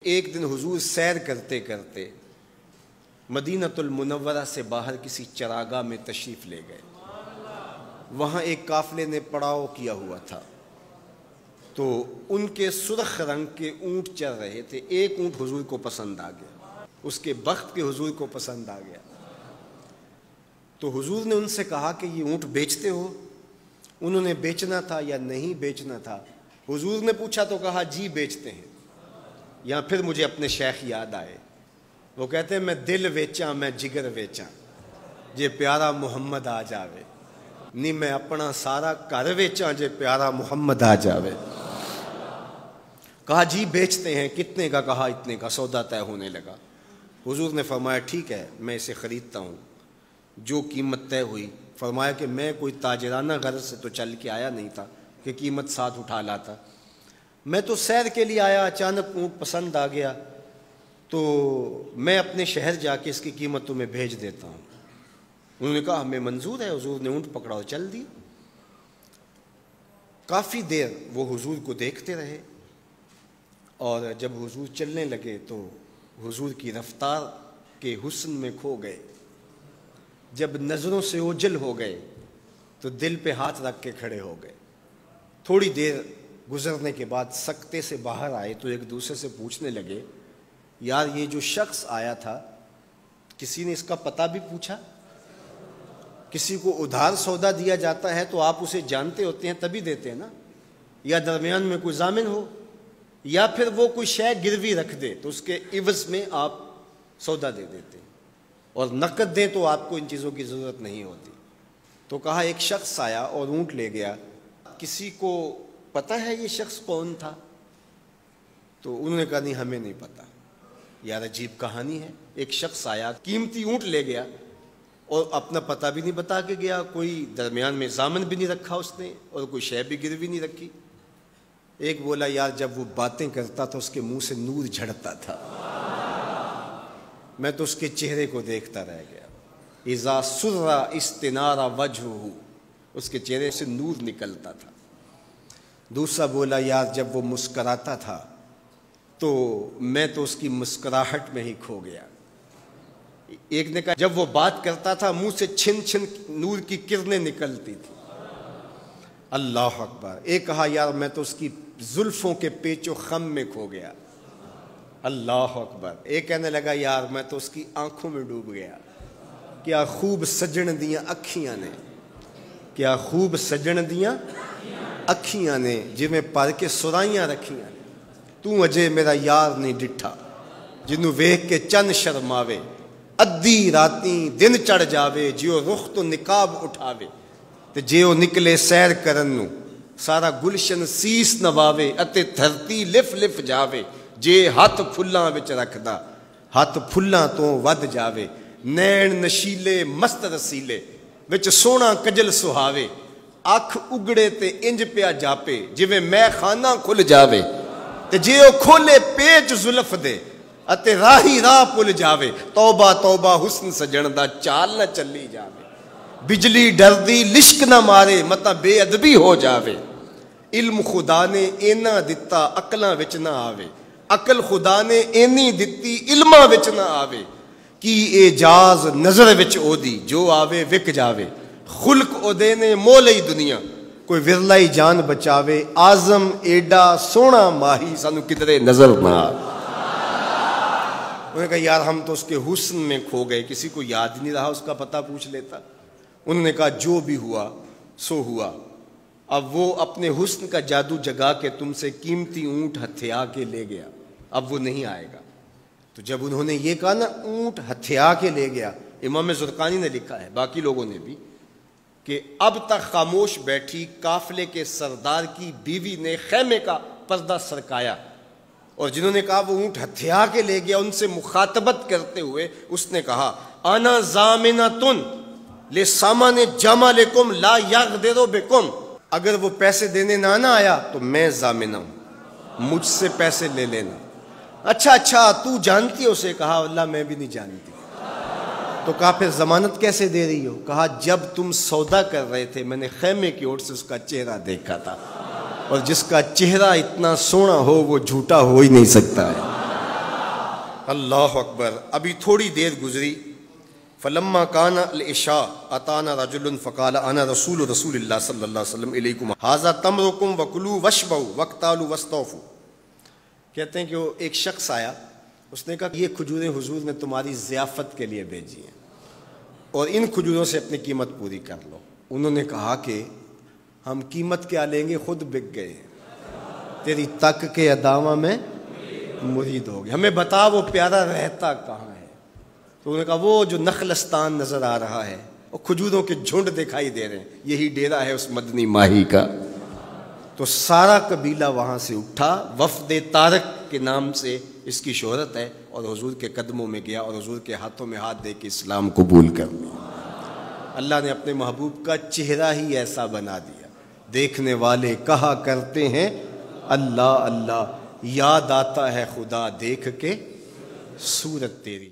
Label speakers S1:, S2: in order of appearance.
S1: ایک دن حضور سیر کرتے کرتے مدینۃ المنورہ سے باہر کسی چراگاہ میں تشریف لے گئے. وہاں ایک قافلے نے پڑاؤ کیا ہوا تھا، تو ان کے سرخ رنگ کے اونٹ چل رہے تھے. ایک اونٹ حضور کو پسند آ گیا، اس کے بخت کے حضور کو پسند آ گیا. تو حضور نے ان سے کہا کہ یہ اونٹ بیچتے ہو؟ انہوں نے بیچنا تھا یا نہیں بیچنا تھا. حضور نے پوچھا تو کہا جی بیچتے ہیں. یا پھر مجھے اپنے شیخ یاد آئے، وہ کہتے ہیں میں دل ویچاں میں جگر ویچاں جے پیارا محمد آ جاوے، نہیں میں اپنا سارا گھر ویچاں جے پیارا محمد آ جاوے. کہا جی بیچتے ہیں. کتنے کا؟ کہا اتنے کا. سودا طے ہونے لگا. حضور نے فرمایا ٹھیک ہے میں اسے خریدتا ہوں. جو قیمت طے ہوئی، فرمایا کہ میں کوئی تاجرانہ غرض سے تو چل کے آیا نہیں تھا کہ قیمت ساتھ اٹھا لاتا. میں تو سیر کے لیے آیا، اچانک اونٹ پسند آ گیا تو میں اپنے شہر جا کے اس کی قیمت تمہیں بھیج دیتا ہوں. انہوں نے کہا ہمیں منظور ہے. حضور نے اونٹ پکڑا اور چل دی. کافی دیر وہ حضور کو دیکھتے رہے، اور جب حضور چلنے لگے تو حضور کی رفتار کے حسن میں کھو گئے. جب نظروں سے اوجھل ہو گئے تو دل پہ ہاتھ رکھ کے کھڑے ہو گئے. تھوڑی دیر گزرنے کے بعد سکتے سے باہر آئے تو ایک دوسرے سے پوچھنے لگے یار یہ جو شخص آیا تھا کسی نے اس کا پتہ بھی پوچھا؟ کسی کو ادھار سودا دیا جاتا ہے تو آپ اسے جانتے ہوتے ہیں تبھی دیتے ہیں نا، یا درمیان میں کوئی ضامن ہو، یا پھر وہ کوئی شے گروی رکھ دے تو اس کے عوض میں آپ سودا دے دیتے ہیں، اور نقد دیں تو آپ کو ان چیزوں کی ضرورت نہیں ہوتی. تو کہا ایک شخص آیا اور اونٹ لے گیا، کسی کو پتہ ہے یہ شخص کون تھا؟ تو انہوں نے کہا نہیں ہمیں نہیں پتہ. یار عجیب کہانی ہے، ایک شخص آیا قیمتی اونٹ لے گیا اور اپنا پتہ بھی نہیں بتا کے گیا، کوئی درمیان میں ضامن بھی نہیں رکھا اس نے، اور کوئی شے بھی گروی نہیں رکھی. ایک بولا یار جب وہ باتیں کرتا تھا اس کے منہ سے نور جھڑتا تھا، میں تو اس کے چہرے کو دیکھتا رہ گیا. اذا سر استنار وجہہ، اس کے چہرے سے نور نکلتا تھا. دوسرا بولا یار جب وہ مسکراتا تھا تو میں تو اس کی مسکراہٹ میں ہی کھو گیا. ایک نے کہا جب وہ بات کرتا تھا منہ سے چھن چھن نور کی کرنیں نکلتی تھی. اللہ اکبر. ایک کہا یار میں تو اس کی زلفوں کے پیچ و خم میں کھو گیا. اللہ اکبر. ایک کہنے لگا یار میں تو اس کی آنکھوں میں ڈوب گیا. کیا خوب سجن دیاں اکھیاں نے، کیا خوب سجن دیاں اکھیاں نے جویں پر کے سرائیاں رکھیاں نے. تو اجے میرا یار نہیں ڈٹھا جنوں ویکھ کے چن شرماوے. ادھی راتیں دن چڑھ جاوے جیو رخ تو نقاب اٹھاوے. تے جے او نکلے سیر کرن نو سارا گلشن سیس نواوے اتے دھرتی لف لف جاوے. جے ہاتھ پھلاں وچ رکھدا ہاتھ پھلاں تو ود جاوے. نین نشیلے مست رسیلے وچ سونا کجل سہاوے. اکھ اگڑے تے انج پیا جاپے جویں میں خانہ کھل جاوے. تے جے او کھولے پیچ زلف دے اتے راہی راہ پل جاوے. توبہ توبہ حسن سجن دا چال نہ چلی جاوے. بجلی ڈردی لشک نہ مارے متا بے ادبی ہو جاوے. علم خدا نے اینا دتا عقلاں وچ نہ آوے. عقل خدا نے اینی دتی علماں وچ نہ آوے. کی اعجاز نظر وچ او دی جو آوے وک جاوے. خلق او دے نے مول ہی دنیا کوئی ورلا ہی جان بچاوے. آزم ایڈا سونا ماہی سانو کدرے نظر نہ آوے. انہوں نے کہا یار ہم تو اس کے حسن میں کھو گئے، کسی کو یاد نہیں رہا اس کا پتہ پوچھ لیتا. انہوں نے کہا جو بھی ہوا سو ہوا. اب وہ اپنے حسن کا جادو جگا کے تم سے قیمتی اونٹ ہتھیا کے لے گیا، اب وہ نہیں آئے گا. تو جب انہوں نے یہ کہا نا اونٹ ہتھیا کے لے گیا، امام زرقانی نے لکھا ہے باقی لوگوں نے بھی کہ اب تک خاموش بیٹھی قافلے کے سردار کی بیوی نے خیمے کا پردہ سرکایا، اور جنہوں نے کہا وہ اونٹ ہتھیا کے لے گیا ان سے مخاطبت کرتے ہوئے اس نے کہا انا ضامنۃ لسامان جمالکم لا یغدر بکم. اگر وہ پیسے دینے نہ آیا تو میں ضامنہ ہوں، مجھ سے پیسے لے لینا. اچھا تو جانتی ہے اسے؟ کہا اللہ میں بھی نہیں جانتی. تو کہا پھر ضمانت کیسے دے رہی ہو؟ کہا جب تم سودا کر رہے تھے میں نے خیمے کی اوٹ سے اس کا چہرہ دیکھا تھا، اور جس کا چہرہ اتنا سونا ہو وہ جھوٹا ہو ہی نہیں سکتا ہے. اللہ اکبر. ابھی تھوڑی دیر گزری. فلما کان العشاء اتانا رجل فقال انا رسول اللہ صلی اللہ علیہ وسلم الیکم ھذا تمرکم وکلوا واشبعوا واقتالوا واستوفوا. کہتے ہیں کہ وہ ایک شخص آیا, اس نے کہا یہ کھجوریں حضور نے تمہاری ضیافت کے لیے بھیجی ہیں اور ان کھجوروں سے اپنی قیمت پوری کر لو. انہوں نے کہا کہ ہم قیمت کیا لیں گے, خود بک گئے, تیری تک کے ادامہ میں مرید ہو گئے, ہمیں بتا وہ پیارا رہتا کہاں ہے. تو انہوں نے کہا وہ جو نخلستان نظر آ رہا ہے, وہ کھجوروں کے جھنڈ دکھائی دے رہے ہیں, یہی ڈیرا ہے اس مدنی ماہی کا. تو سارا قبیلہ وہاں سے اٹھا, وفد طارق کے نام سے اس کی شہرت ہے, اور حضور کے قدموں میں گیا اور حضور کے ہاتھوں میں ہاتھ دے کے اسلام قبول کر لیا. اللہ نے اپنے محبوب کا چہرہ ہی ایسا بنا دیا, دیکھنے والے کہا کرتے ہیں اللہ اللہ, یاد آتا ہے خدا دیکھ کے صورت تیری.